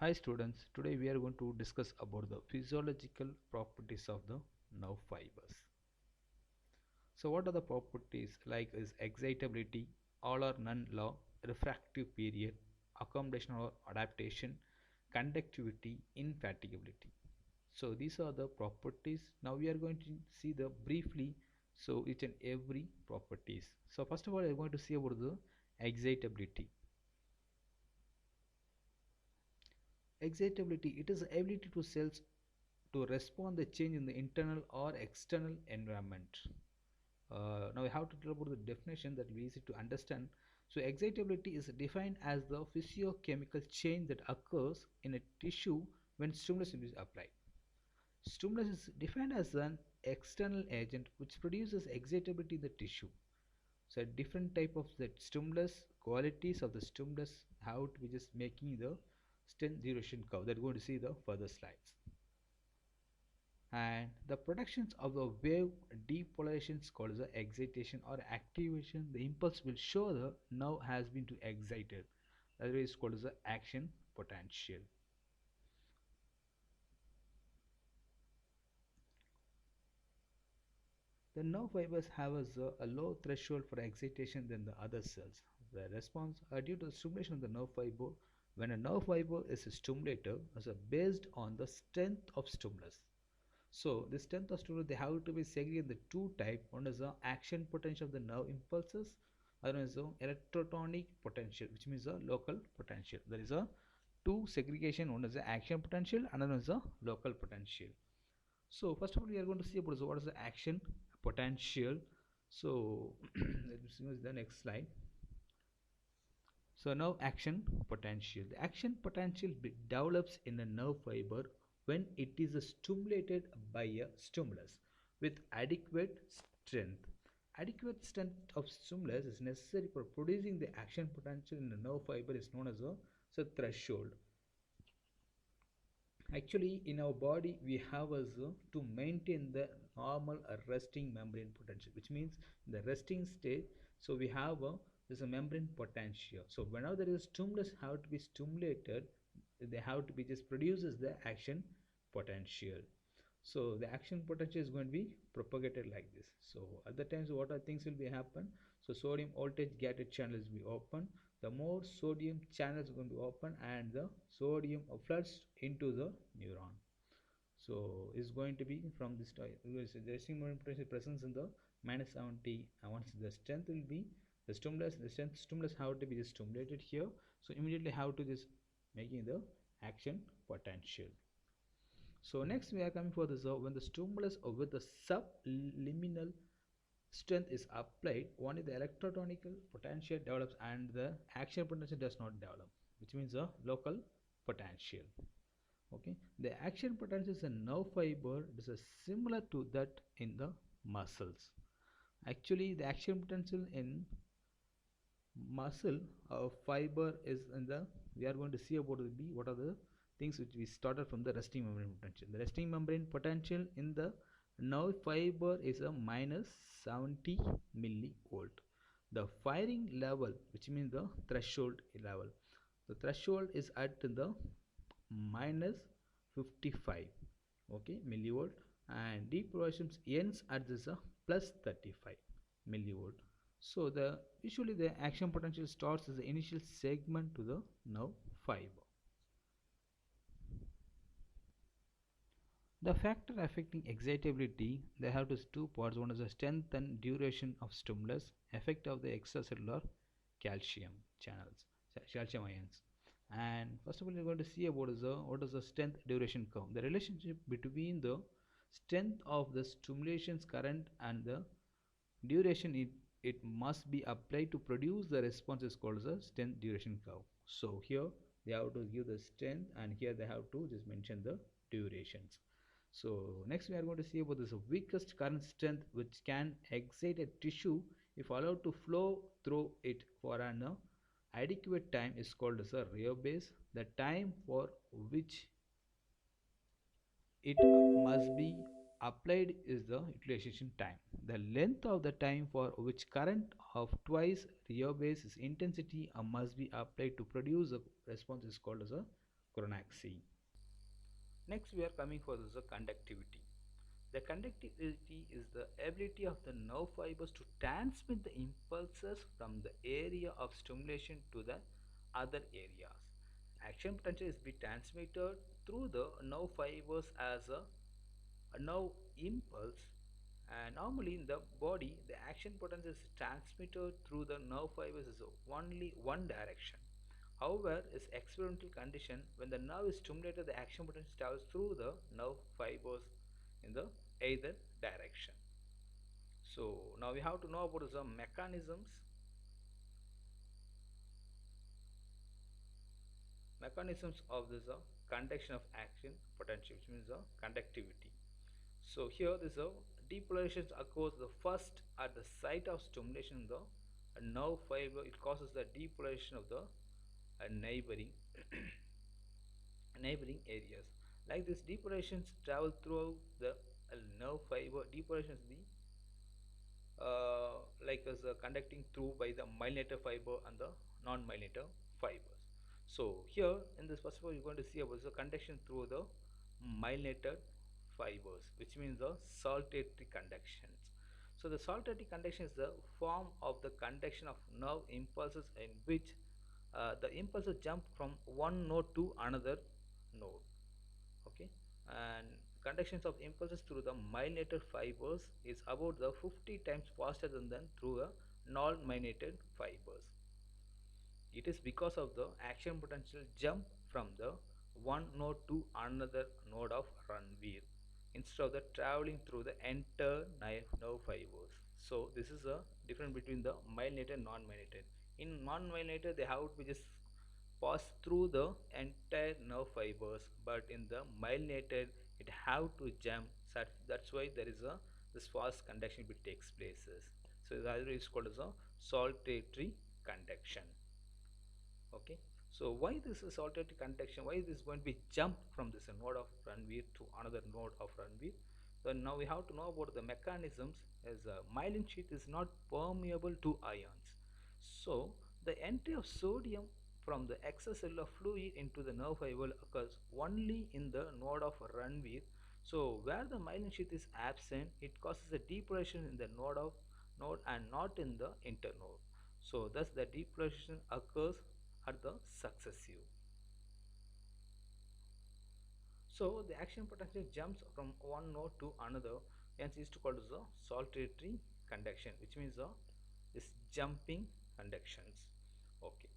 Hi students, today we are going to discuss about the physiological properties of the nerve fibers. So what are the properties like is excitability, all or none law, refractive period, accommodation or adaptation, conductivity, infatigability. So these are the properties. Now we are going to see the briefly so each and every properties. So first of all, we are going to see about the excitability. Excitability, it is the ability to cells to respond the change in the internal or external environment. Now we have to tell about the definition that will be easy to understand. So excitability is defined as the physiochemical change that occurs in a tissue when stimulus is applied. Stimulus is defined as an external agent which produces excitability in the tissue. So different type of the stimulus, qualities of the stimulus have to be just making the strength duration curve that we're going to see the further slides. And the productions of the wave depolarization is called the excitation or activation. The impulse will show the nerve has been to excited, that is called as the action potential. The nerve fibers have a low threshold for excitation than the other cells. The response are due to the stimulation of the nerve fiber. When a nerve fiber is stimulated as based on the strength of stimulus. So the strength of stimulus, they have to be segregated the two type. One is the action potential of the nerve impulses, other one is the electrotonic potential, which means the local potential. There is a two segregation. One is the action potential, another one is the local potential. So first of all, we are going to see about what is the action potential. So let's see the next slide. So now action potential. The action potential develops in a nerve fiber when it is stimulated by a stimulus with adequate strength. Adequate strength of stimulus is necessary for producing the action potential in the nerve fiber is known as a threshold. Actually, in our body, we have to maintain the normal resting membrane potential, which means the resting state. So we have there's a membrane potential. So whenever there is stimulus have to be stimulated, they have to be just produces the action potential. So the action potential is going to be propagated like this. So at the times, what are things will be happen? So sodium voltage gated channels will be open. The more sodium channels are going to open and the sodium floods into the neuron. So it's going to be from this type. The resting moment potential presence in the -70. And once the strength will be the strength stimulus have to be just stimulated here. So immediately have to just making the action potential. So next we are coming for this when the stimulus with the subliminal strength is applied, only the electrotonical potential develops and the action potential does not develop, which means the local potential. Okay, the action potential is a nerve fiber. It is similar to that in the muscles. Actually, the action potential in muscle fiber is in the, we are going to see about the b what are the things which we started from the resting membrane potential. The resting membrane potential in the nerve fiber is a -70 millivolt. The firing level, which means the threshold level, the threshold is at the -55, okay, millivolt, and depolarization ends at this +35 millivolt. So the usually the action potential starts as the initial segment to the nerve fiber. The factor affecting excitability, they have these two parts. One is the strength and duration of stimulus, effect of the extracellular calcium channels, calcium ions. And first of all, we're going to see about what is the strength duration curve. The relationship between the strength of the stimulation's current and the duration it must be applied to produce the response is called the strength duration curve. So here they have to give the strength and here they have to just mention the durations. So next we are going to see about this weakest current strength which can excite a tissue if allowed to flow through it for an adequate time is called as a rear base. The time for which it must be applied is the utilization time. The length of the time for which current of twice rear base is intensity must be applied to produce a response is called as a chronaxy. Next, we are coming for this conductivity. The conductivity is the ability of the nerve fibers to transmit the impulses from the area of stimulation to the other areas. Action potential is be transmitted through the nerve fibers as a nerve impulse, and normally in the body the action potential is transmitted through the nerve fibers is only one direction. However, in experimental condition, when the nerve is stimulated, the action potential travels through the nerve fibers in the either direction. So now we have to know about the mechanisms of this conduction of action potential, which means the conductivity. So here this depolarizations occurs the first at the site of stimulation in the nerve fiber. It causes the depolarization of the neighboring neighboring areas. Like this, depolarizations travel throughout the nerve fiber. Depolarization is the like as conducting through by the myelinator fiber and the non-myelinator fibers. So here in this first of all you're going to see about the conduction through the myelinated fibers, which means the saltatory conductions. So the saltatory conduction is the form of the conduction of nerve impulses in which the impulses jump from one node to another node. Okay, and conductions of impulses through the myelinated fibers is about the 50 times faster than through the non-myelinated fibers. It is because of the action potential jump from the one node to another node of Ranvier instead of the traveling through the entire nerve fibers. So this is a difference between the myelinated and non-myelinated. In non-myelinated they have to just pass through the entire nerve fibers, but in the myelinated it have to jump. That's why there is a this fast conduction bit takes places. So that is called as a saltatory conduction. Okay, so why this is saltatory conduction, why this is going to be jump from this node of Ranvier to another node of Ranvier? So now we have to know about the mechanisms. As a myelin sheath is not permeable to ions, so the entry of sodium from the extracellular fluid into the nerve fiber occurs only in the node of Ranvier. So where the myelin sheath is absent, it causes a depolarization in the node and not in the internode. So thus the depolarization occurs at the successive. So the action potential jumps from one node to another, hence is called as the saltatory conduction, which means this jumping conductions. Okay.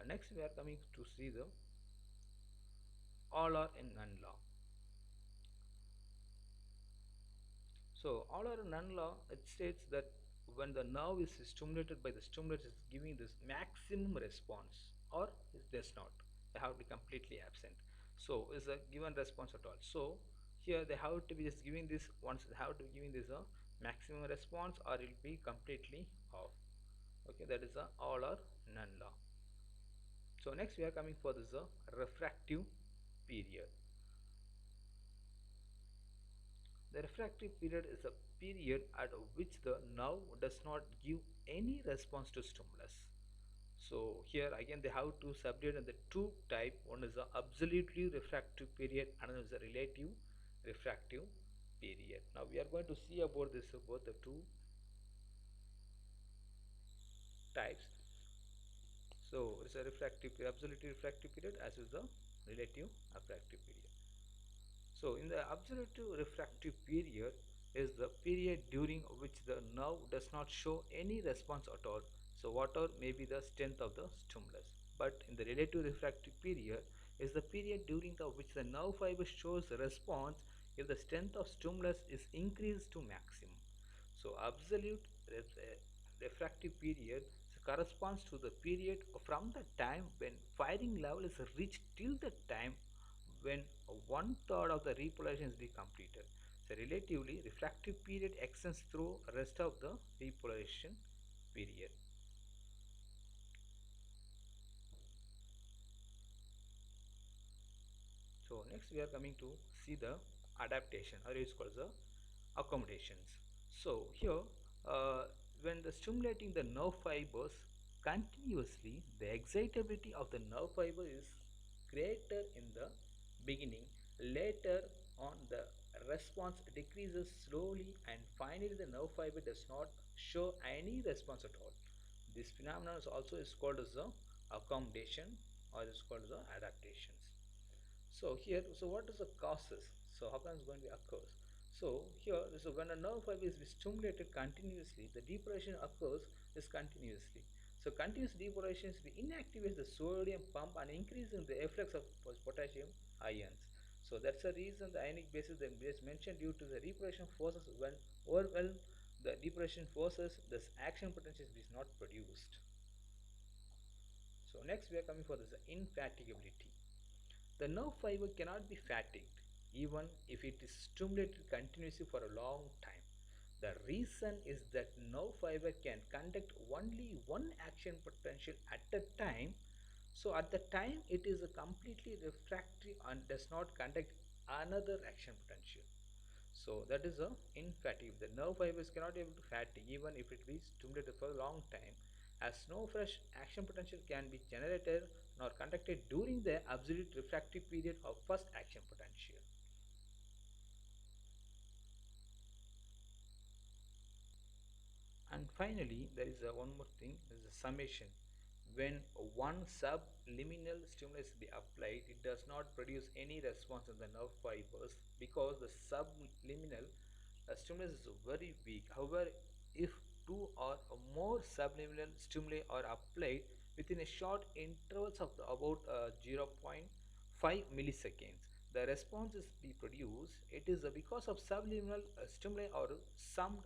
Next we are coming to see the all or none law. So all or none law, it states that when the nerve is stimulated by the stimulator is giving this maximum response or it does not, they have to be completely absent. So is a given response at all. So here they have to be just giving this, once they have to be giving this a maximum response or it will be completely off. Okay, that is a all or none law. So next we are coming for this refractive period. The refractive period is a period at which the nerve does not give any response to stimulus. So here again they have to subdivide in the two type. One is the absolutely refractive period, another is the relative refractive period. Now we are going to see about this both the two types. So it's a absolutely refractive period as is the relative refractive period. So in the absolute refractive period is the period during which the nerve does not show any response at all. So whatever may be the strength of the stimulus. But in the relative refractive period is the period during which the nerve fiber shows a response if the strength of stimulus is increased to maximum. So absolute refractive period corresponds to the period from the time when firing level is reached till the time when one third of the repolarization is be completed. So relatively refractive period extends through rest of the repolarization period. So next we are coming to see the adaptation, or is called the accommodations. So here when the stimulating the nerve fibers continuously, the excitability of the nerve fiber is greater in the beginning. Later on, the response decreases slowly, and finally, the nerve fiber does not show any response at all. This phenomenon is also called as the accommodation, or is called the adaptations. So here, so what is the causes? So how come it's going to be occurs? So here, so when a nerve fiber is stimulated continuously, the depression occurs is continuously. So continuous depression inactivates the sodium pump and increasing the efflux of potassium ions. So that's the reason the ionic basis is mentioned due to the depression forces. When overwhelmed the depression forces, this action potential is not produced. So next we are coming for this infatigability. The nerve fiber cannot be fatigued even if it is stimulated continuously for a long time. The reason is that nerve fiber can conduct only one action potential at a time. So at the time it is a completely refractory and does not conduct another action potential. So that is a infatigable. The nerve fibers cannot be able to fatigue even if it is stimulated for a long time, as no fresh action potential can be generated nor conducted during the absolute refractive period of first action potential. And finally, there is one more thing, there is a summation. When one subliminal stimulus be applied, it does not produce any response in the nerve fibers because the subliminal stimulus is very weak. However, if two or more subliminal stimuli are applied within a short intervals of about zero point 0.5 milliseconds, the response is be produced. It is because of subliminal stimuli are summed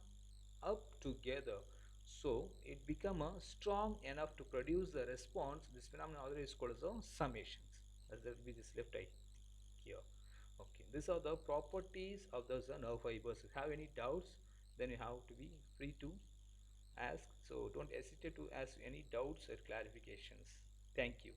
up together, so it become strong enough to produce the response. This phenomenon always called as summations. That will be this left eye here. Okay, these are the properties of those nerve fibers. If you have any doubts, then you have to be free to ask. So don't hesitate to ask any doubts or clarifications. Thank you.